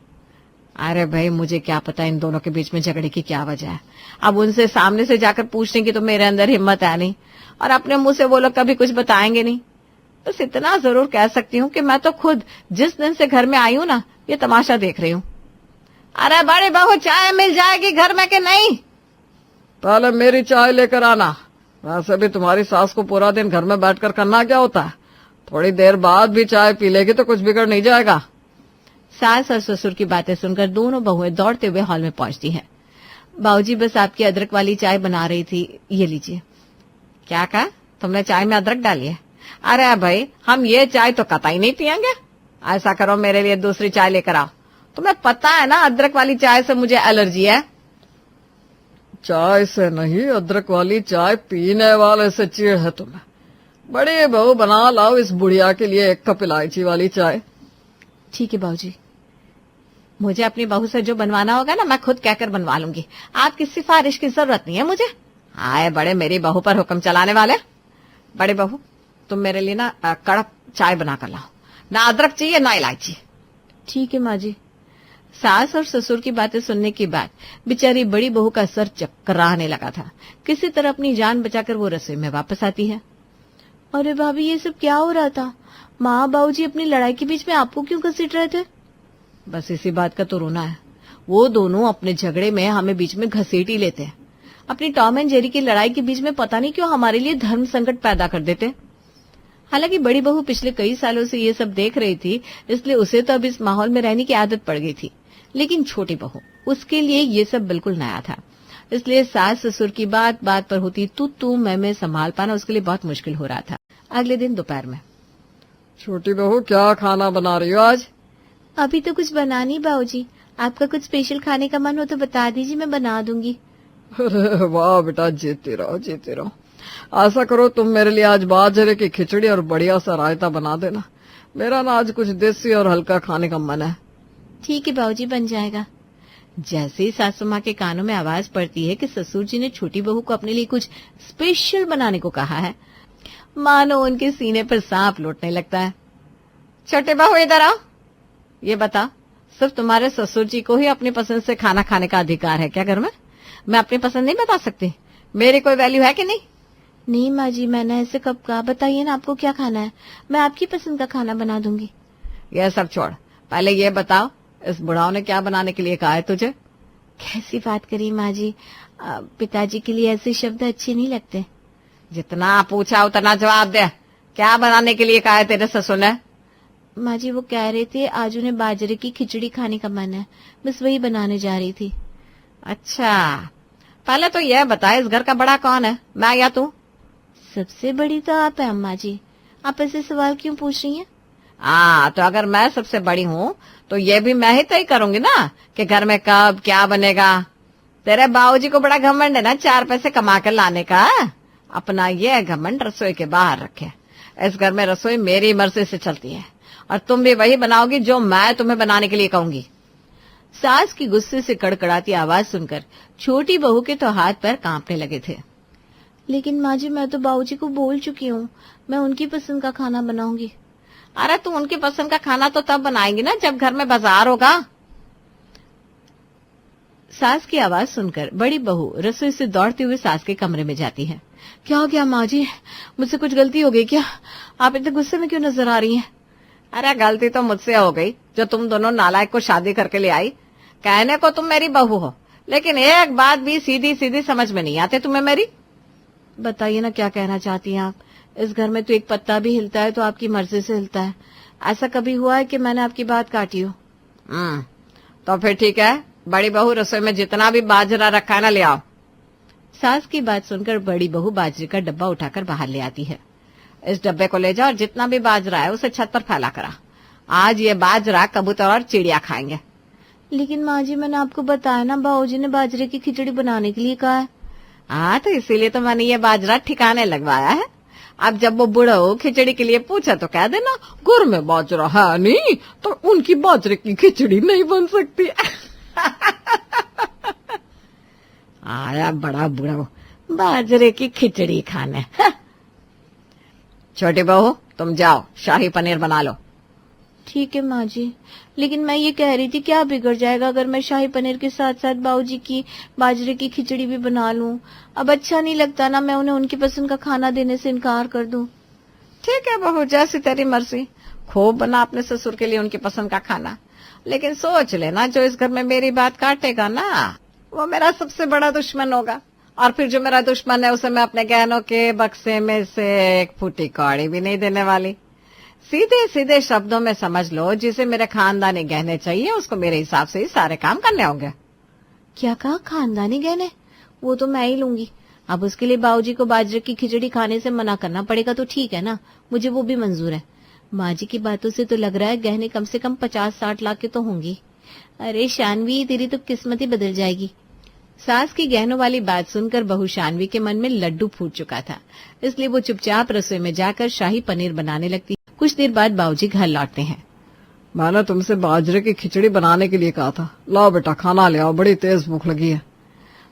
अरे भाई, मुझे क्या पता इन दोनों के बीच में झगड़े की क्या वजह है। अब उनसे सामने से जाकर पूछने की तो मेरे अंदर हिम्मत है नहीं, और अपने मुंह से वो लोग कभी कुछ बताएंगे नहीं। बस इतना जरूर कह सकती हूँ कि मैं तो खुद जिस दिन से घर में आई हूँ ना, ये तमाशा देख रही हूँ। अरे बड़ी बहू, चाय मिल जाएगी घर में कि नहीं? पहले मेरी चाय लेकर आना। वैसे भी तुम्हारी सास को पूरा दिन घर में बैठकर करना क्या होता है। थोड़ी देर बाद भी चाय पी लेगी तो कुछ बिगड़ नहीं जाएगा। सास और ससुर की बातें सुनकर दोनों बहुएं दौड़ते हुए हॉल में पहुंचती हैं। बाबूजी बस आपकी अदरक वाली चाय बना रही थी, ये लीजिए। क्या कहा तुमने? चाय में अदरक डाली है? अरे भाई, हम ये चाय तो कतई नहीं पियेंगे। ऐसा करो, मेरे लिए दूसरी चाय लेकर आओ। तुम्हें पता है ना अदरक वाली चाय से मुझे एलर्जी है। चाय से नहीं, अदरक वाली चाय पीने वाले से चिढ़ है तुम्हें। बड़ी बहू, बना लाओ इस बुढ़िया के लिए 1 कप इलायची वाली चाय। ठीक है बाबूजी। मुझे अपनी बहू से जो बनवाना होगा ना, मैं खुद कहकर बनवा लूंगी। आपकी सिफारिश की जरूरत नहीं है मुझे। आए बड़े मेरी बहू पर हुक्म चलाने वाले। बड़े बहू, तुम मेरे लिए ना कड़क चाय बना कर लाओ। ना अदरक चाहिए ना इलायची। ठीक है माँ जी। सास और ससुर की बातें सुनने के बाद बेचारी बड़ी बहू का सर चकराने लगा था। किसी तरह अपनी जान बचाकर वो रसोई में वापस आती है। अरे भाभी, ये सब क्या हो रहा था? माँ बाबूजी अपनी लड़ाई के बीच में आपको क्यों घसीट रहे थे? बस इसी बात का तो रोना है। वो दोनों अपने झगड़े में हमें बीच में घसीट ही लेते हैं। अपनी टॉम एंड जेरी की लड़ाई के बीच में पता नहीं क्यों हमारे लिए धर्म संकट पैदा कर देते। हालांकि बड़ी बहू पिछले कई सालों से ये सब देख रही थी, इसलिए उसे तो अब इस माहौल में रहने की आदत पड़ गई थी। लेकिन छोटी बहू, उसके लिए ये सब बिल्कुल नया था। इसलिए सास ससुर की बात बात पर होती तू मैं संभाल पाना उसके लिए बहुत मुश्किल हो रहा था। अगले दिन दोपहर में, छोटी बहू, क्या खाना बना रही हो आज? अभी तो कुछ बना नहीं बाबूजी। आपका कुछ स्पेशल खाने का मन हो तो बता दीजिए, मैं बना दूंगी। अरे वाह बेटा, जीते रहो जीते रहो। ऐसा करो, तुम मेरे लिए आज बाजरे की खिचड़ी और बढ़िया सा रायता बना देना। मेरा ना आज कुछ देसी और हल्का खाने का मन है। ठीक है बाबूजी, बन जाएगा। जैसे ही सासू माँ के कानों में आवाज पड़ती है कि ससुर जी ने छोटी बहू को अपने लिए कुछ स्पेशल बनाने को कहा है, मानो उनके सीने पर सांप लौटने लगता है। छोटे बहू, इधर आओ। ये बता, सिर्फ तुम्हारे ससुर जी को ही अपनी पसंद से खाना खाने का अधिकार है क्या घर में? मैं अपनी पसंद नहीं बता सकती? मेरी कोई वैल्यू है कि नहीं? नहीं माँ जी, मैंने ऐसे कब कहा? बताइए ना आपको क्या खाना है, मैं आपकी पसंद का खाना बना दूंगी। यह सब छोड़, पहले ये बताओ, इस बुढ़ाओ ने क्या बनाने के लिए कहा है तुझे? कैसी बात करी माँ जी, पिताजी के लिए ऐसे शब्द अच्छे नहीं लगते। जितना पूछा उतना जवाब दे। क्या बनाने के लिए कहा है तेरे ससुर ने? माँ जी वो कह रहे थे आज उन्हें बाजरे की खिचड़ी खाने का मन है, बस वही बनाने जा रही थी। अच्छा, पहले तो यह बता इस घर का बड़ा कौन है, मैं या तू? सबसे बड़ी तो आप है अम्मा जी, आप ऐसे सवाल क्यों पूछ रही हैं? तो अगर मैं सबसे बड़ी हूँ तो ये भी मैं ही तय करूंगी ना कि घर में कब क्या बनेगा। तेरे बाबूजी को बड़ा घमंड है ना 4 पैसे कमा कर लाने का। अपना ये घमंड रसोई के बाहर रखे। इस घर में रसोई मेरी मर्जी से चलती है और तुम भी वही बनाओगी जो मैं तुम्हें बनाने के लिए कहूंगी। सास की गुस्से से कड़कड़ाती आवाज सुनकर छोटी बहू के तो हाथ पैर कांपने लगे थे। लेकिन माँ जी मैं तो बाबूजी को बोल चुकी हूँ, मैं उनकी पसंद का खाना बनाऊंगी। अरे तू उनकी पसंद का खाना तो तब बनाएंगी ना जब घर में बाजार होगा। सास की आवाज सुनकर बड़ी बहू रसोई से दौड़ते हुए सास के कमरे में जाती है। क्या हो गया माँ जी, मुझसे कुछ गलती हो गई क्या? आप इतने गुस्से में क्यों नजर आ रही हैं? अरे गलती तो मुझसे हो गई जो तुम दोनों नालायक को शादी करके ले आई। कहने को तुम मेरी बहू हो, लेकिन एक बात भी सीधी सीधी समझ में नहीं आती तुम्हें मेरी। बताइए ना क्या कहना चाहती हैं आप? इस घर में तो एक पत्ता भी हिलता है तो आपकी मर्जी से हिलता है। ऐसा कभी हुआ है कि मैंने आपकी बात काटी हो? तो फिर ठीक है, बड़ी बहू रसोई में जितना भी बाजरा रखा है ना ले आओ। सास की बात सुनकर बड़ी बहू बाजरे का डब्बा उठाकर बाहर ले आती है। इस डब्बे को ले जाओ और जितना भी बाजरा है उसे छत पर फैला करा। आज ये बाजरा कबूतर और चिड़िया खाएंगे। लेकिन माँ जी मैंने आपको बताया ना बाबूजी ने बाजरे की खिचड़ी बनाने के लिए कहा है। तो इसीलिए तो मैंने ये बाजरा ठिकाने लगवाया है। अब जब वो बूढ़ा हो खिचड़ी के लिए पूछा तो कह देना घर में बाजरा है नहीं तो उनकी बाजरे की खिचड़ी नहीं बन सकती। आया बड़ा बूढ़ा हो बाजरे की खिचड़ी खाने। छोटी बहू तुम जाओ शाही पनीर बना लो। ठीक है माँ जी, लेकिन मैं ये कह रही थी क्या बिगड़ जाएगा अगर मैं शाही पनीर के साथ साथ बाबूजी की बाजरे की खिचड़ी भी बना लूं? अब अच्छा नहीं लगता ना मैं उन्हें उनकी पसंद का खाना देने से इनकार कर दूं। ठीक है बहू, जैसी तेरी मर्जी। खूब बना अपने ससुर के लिए उनकी पसंद का खाना, लेकिन सोच लेना जो इस घर में मेरी बात काटेगा ना वो मेरा सबसे बड़ा दुश्मन होगा। और फिर जो मेरा दुश्मन है उसे मैं अपने गहनों के बक्से में से एक फूटी कौड़ी भी नहीं देने वाली। सीधे सीधे शब्दों में समझ लो, जिसे मेरे खानदानी गहने चाहिए उसको मेरे हिसाब से ही सारे काम करने होंगे। क्या कहा? खानदानी गहने? वो तो मैं ही लूंगी। अब उसके लिए बाबूजी को बाजरे की खिचड़ी खाने से मना करना पड़ेगा तो ठीक है ना, मुझे वो भी मंजूर है। माँ जी की बातों से तो लग रहा है गहने कम से कम 50-60 लाख के तो होंगी। अरे शानवी तेरी तो किस्मत ही बदल जाएगी। सास की गहनों वाली बात सुनकर बहू शानवी के मन में लड्डू फूट चुका था, इसलिए वो चुपचाप रसोई में जाकर शाही पनीर बनाने लगती। कुछ देर बाद बाबूजी घर लौटते हैं। मैंने तुमसे बाजरे की खिचड़ी बनाने के लिए कहा था। लाओ बेटा खाना ले आओ, बड़ी तेज भूख लगी है।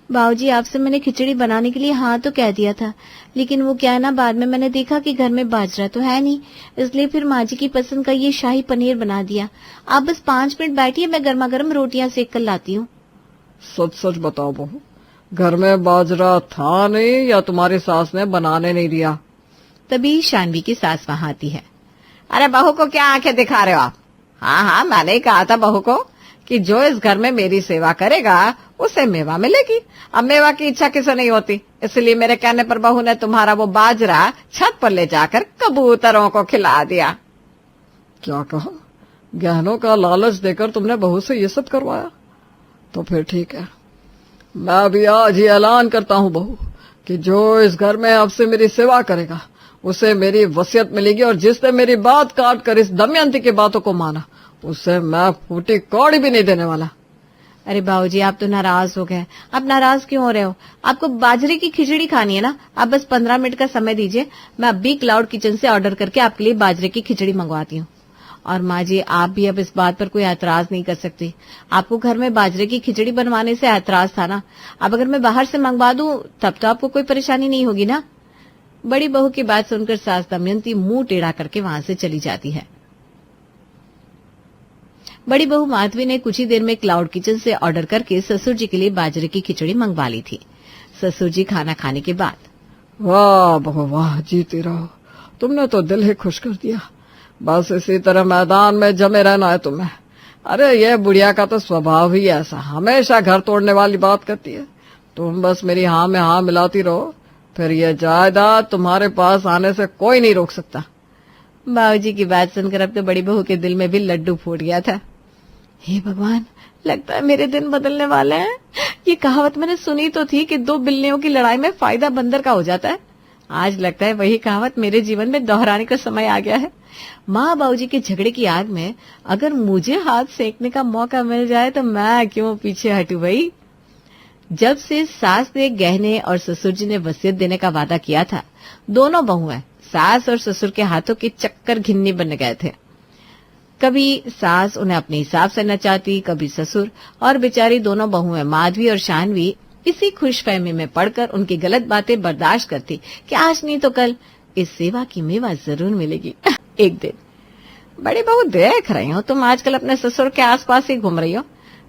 बाबूजी आपसे मैंने खिचड़ी बनाने के लिए हाँ तो कह दिया था, लेकिन वो क्या है ना बाद में मैंने देखा कि घर में बाजरा तो है नहीं, इसलिए फिर माँ जी की पसंद का ये शाही पनीर बना दिया। आप बस 5 मिनट बैठिए, मैं गर्मा गर्म रोटियां सेक कर लाती हूँ। सच सच बताओ बहू, घर में बाजरा था नहीं या तुम्हारी सास ने बनाने नहीं दिया? तभी शानवी की सास वहां आती है। अरे बहू को क्या आंखें दिखा रहे हो आप? हाँ मैंने ही कहा था बहू को कि जो इस घर में मेरी सेवा करेगा उसे मेवा मिलेगी। अब मेवा की इच्छा किसे नहीं होती, इसलिए मेरे कहने पर बहू ने तुम्हारा वो बाजरा छत पर ले जाकर कबूतरों को खिला दिया। क्या कहा? गहनों का लालच देकर तुमने बहू से ये सब करवाया? तो फिर ठीक है, मैं भी आज ही ऐलान करता हूँ बहू कि जो इस घर में अब से मेरी सेवा करेगा उसे मेरी वसीयत मिलेगी, और जिसने मेरी बात काट कर इस दमयंती की बातों को माना उसे मैं फूटी कौड़ी भी नहीं देने वाला। अरे बाबूजी आप तो नाराज हो गए। आप नाराज क्यों हो रहे हो? आपको बाजरे की खिचड़ी खानी है ना, आप बस 15 मिनट का समय दीजिए, मैं अभी क्लाउड किचन से ऑर्डर करके आपके लिए बाजरे की खिचड़ी मंगवाती हूँ। और माँ जी आप भी अब इस बात पर कोई ऐतराज नहीं कर सकती। आपको घर में बाजरे की खिचड़ी बनवाने से ऐतराज था ना, अब अगर मैं बाहर से मंगवा दूं तब तो आपको कोई परेशानी नहीं होगी ना। बड़ी बहू की बात सुनकर सास दमयंती मुंह टेढ़ा करके वहां से चली जाती है। बड़ी बहू माधवी ने कुछ ही देर में क्लाउड किचन से ऑर्डर करके ससुर जी के लिए बाजरे की खिचड़ी मंगवा ली थी। ससुर जी खाना खाने के बाद, वाह बहू वाह, जीती रहो, तुमने तो दिल ही खुश कर दिया। बस इसी तरह मैदान में जमे रहना है तुम्हें। अरे ये बुढ़िया का तो स्वभाव ही ऐसा, हमेशा घर तोड़ने वाली बात करती है। तुम बस मेरी हाँ में हाँ मिलाती रहो, फिर ये जायदाद तुम्हारे पास आने से कोई नहीं रोक सकता। बाबूजी की बात सुनकर अब तो बड़ी बहू के दिल में भी लड्डू फूट गया था। हे भगवान, लगता है मेरे दिन बदलने वाले हैं। ये कहावत मैंने सुनी तो थी कि दो बिल्लियों की लड़ाई में फायदा बंदर का हो जाता है। आज लगता है वही कहावत मेरे जीवन में दोहराने का समय आ गया है। माँ बाबूजी के झगड़े की आग में अगर मुझे हाथ सेकने का मौका मिल जाए तो मैं क्यों पीछे हटूं भाई। जब से सास ने गहने और ससुर जी ने वसीयत देने का वादा किया था, दोनों बहुएं सास और ससुर के हाथों के चक्कर घिन्नी बन गए थे। कभी सास उन्हें अपने हिसाब से नचाती, कभी ससुर, और बेचारी दोनों बहुएं माधवी और शानवी इसी खुशफहमी में पड़कर उनकी गलत बातें बर्दाश्त करती कि आज नहीं तो कल इस सेवा की मेवा जरूर मिलेगी। एक दिन, बड़ी बहू देख रही हो तुम आजकल अपने ससुर के आसपास ही घूम रही हो।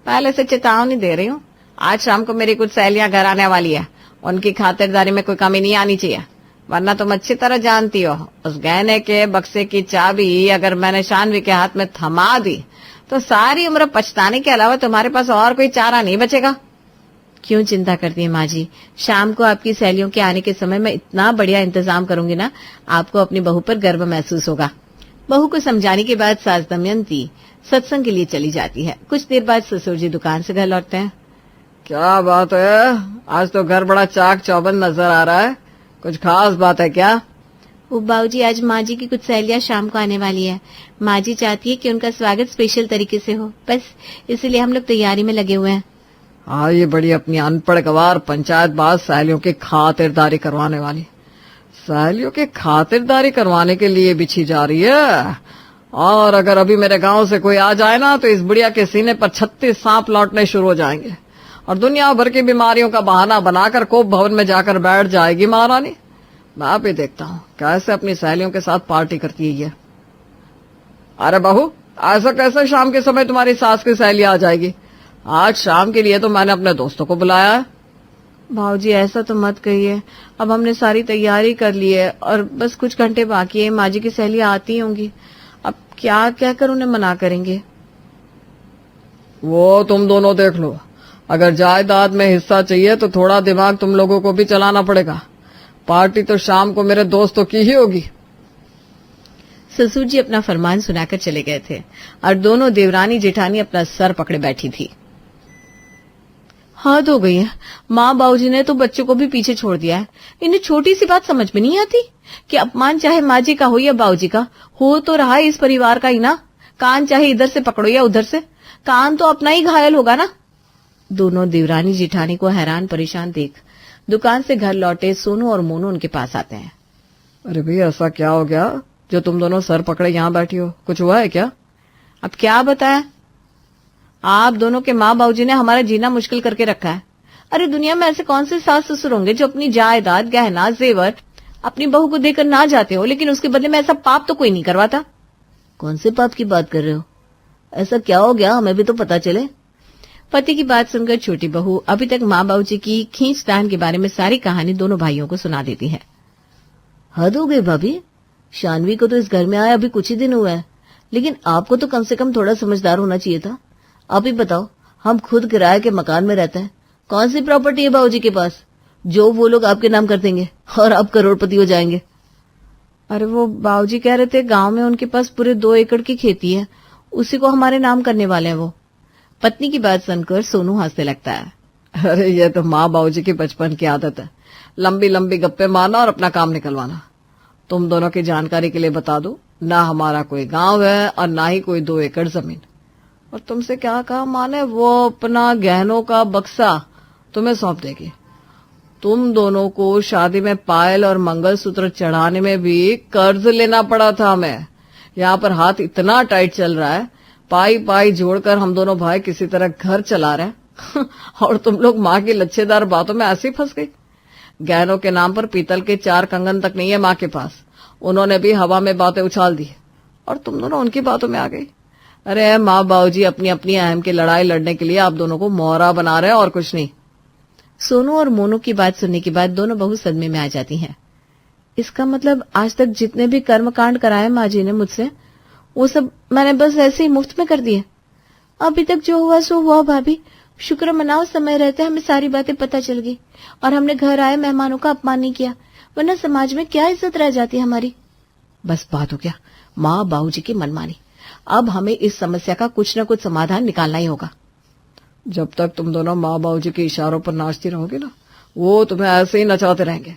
पहले से चेतावनी दे रही हूँ, आज शाम को मेरी कुछ सहेलियां घर आने वाली है। उनकी खातिरदारी में कोई कमी नहीं आनी चाहिए, वरना तुम अच्छी तरह जानती हो उस गहने के बक्से की चाबी अगर मैंने शानवी के हाथ में थमा दी तो सारी उम्र पछताने के अलावा तुम्हारे पास और कोई चारा नहीं बचेगा। क्यों चिंता करती है माँ जी, शाम को आपकी सहेलियों के आने के समय मैं इतना बढ़िया इंतजाम करूंगी ना, आपको अपनी बहू पर गर्व महसूस होगा। बहू को समझाने के बाद सास दमयंती सत्संग के लिए चली जाती है। कुछ देर बाद ससुर जी दुकान से घर लौटते हैं। क्या बात है, आज तो घर बड़ा चाक चौबंद नजर आ रहा है। कुछ खास बात है क्या? वो बाबूजी, आज माँ जी की कुछ सहेलियां शाम को आने वाली है। माँ जी चाहती है कि उनका स्वागत स्पेशल तरीके से हो, बस इसलिए हम लोग तैयारी में लगे हुए हैं। हाँ, ये बड़ी अपनी अनपढ़ गवार पंचायत बाज सहेलियों की खातिरदारी करवाने वाली, सहेलियों की खातिरदारी करवाने के लिए बिछी जा रही है। और अगर अभी मेरे गांव से कोई आ जाए ना तो इस बुढ़िया के सीने पर 36 सांप लौटने शुरू हो जाएंगे और दुनिया भर की बीमारियों का बहाना बनाकर कोप भवन में जाकर बैठ जाएगी महारानी। मैं भी देखता हूँ कैसे अपनी सहेलियों के साथ पार्टी करती है ये। अरे बहू, ऐसा कैसे शाम के समय तुम्हारी सास की सहेली आ जाएगी? आज शाम के लिए तो मैंने अपने दोस्तों को बुलाया है। भाऊजी, ऐसा तो मत कहिए, अब हमने सारी तैयारी कर ली है और बस कुछ घंटे बाकी है। माँ जी की सहेली आती होंगी, अब क्या कहकर उन्हें मना करेंगे? वो तुम दोनों देख लो, अगर जायदाद में हिस्सा चाहिए तो थोड़ा दिमाग तुम लोगों को भी चलाना पड़ेगा। पार्टी तो शाम को मेरे दोस्तों की ही होगी। ससुर जी अपना फरमान सुनाकर चले गए थे और दोनों देवरानी जेठानी अपना सर पकड़े बैठी थी। हद हो गई है, माँ बाबूजी ने तो बच्चों को भी पीछे छोड़ दिया है। इन्हें छोटी सी बात समझ में नहीं आती कि अपमान चाहे माँ जी का हो या बाबूजी का हो तो रहा इस परिवार का ही ना। कान चाहे इधर से पकड़ो या उधर से, कान तो अपना ही घायल होगा ना। दोनों देवरानी जेठानी को हैरान परेशान देख दुकान से घर लौटे सोनू और मोनू उनके पास आते हैं। अरे भैया, ऐसा क्या हो गया जो तुम दोनों सर पकड़े यहाँ बैठी हो? कुछ हुआ है क्या? अब क्या बताएं, आप दोनों के माँ बाबूजी ने हमारा जीना मुश्किल करके रखा है। अरे दुनिया में ऐसे कौन से सास ससुर होंगे जो अपनी जायदाद गहना जेवर अपनी बहू को देकर ना जाते हो, लेकिन उसके बदले में ऐसा पाप तो कोई नहीं करवाता। कौन से पाप की बात कर रहे हो? ऐसा क्या हो गया, हमें भी तो पता चले। पति की बात सुनकर छोटी बहू अभी तक माँ बाबूजी की खींचतान के बारे में सारी कहानी दोनों भाइयों को सुना देती है। हद हो गई भाभी, शानवी को तो इस घर में आए अभी कुछ ही दिन हुआ है, लेकिन आपको तो कम से कम थोड़ा समझदार होना चाहिए था। आप ही बताओ, हम खुद किराए के मकान में रहते हैं, कौन सी प्रॉपर्टी है बाबूजी के पास जो वो लोग आपके नाम कर देंगे और आप करोड़पति हो जाएंगे? अरे वो बाबूजी कह रहे थे गांव में उनके पास पूरे 2 एकड़ की खेती है, उसी को हमारे नाम करने वाले हैं वो। पत्नी की बात सुनकर सोनू हंसने लगता है। अरे ये तो माँ बाबूजी की बचपन की आदत है, लंबी लंबी गप्पे मारना और अपना काम निकलवाना। तुम दोनों की जानकारी के लिए बता दो, ना हमारा कोई गांव है और ना ही कोई 2 एकड़ जमीन। और तुमसे क्या कहा माने, वो अपना गहनों का बक्सा तुम्हें सौंप देगी। तुम दोनों को शादी में पायल और मंगलसूत्र चढ़ाने में भी कर्ज लेना पड़ा था हमें। यहाँ पर हाथ इतना टाइट चल रहा है, पाई पाई जोड़कर हम दोनों भाई किसी तरह घर चला रहे हैं और तुम लोग माँ की लच्छेदार बातों में ऐसे ही फंस गई। गहनों के नाम पर पीतल के 4 कंगन तक नहीं है माँ के पास, उन्होंने भी हवा में बातें उछाल दी और तुम दोनों उनकी बातों में आ गई। अरे माँ बाबूजी अपनी अपनी अहम की लड़ाई लड़ने के लिए आप दोनों को मोहरा बना रहे हैं और कुछ नहीं। सोनू और मोनू की बात सुनने के बाद दोनों बहुत सदमे में आ जाती हैं। इसका मतलब आज तक जितने भी कर्मकांड कराए माँ जी ने मुझसे, वो सब मैंने बस ऐसे ही मुफ्त में कर दिए। अभी तक जो हुआ सो हुआ भाभी, शुक्र मनाओ समय रहते हमें सारी बातें पता चल गई और हमने घर आए मेहमानों का अपमान नहीं किया, वरना समाज में क्या इज्जत रह जाती हमारी। बस बहुत हो गया, माँ बाबूजी की मनमानी। अब हमें इस समस्या का कुछ न कुछ समाधान निकालना ही होगा। जब तक तुम दोनों माँ बाबूजी के इशारों पर नाचती रहोगी ना, वो तुम्हें ऐसे ही नचाते रहेंगे।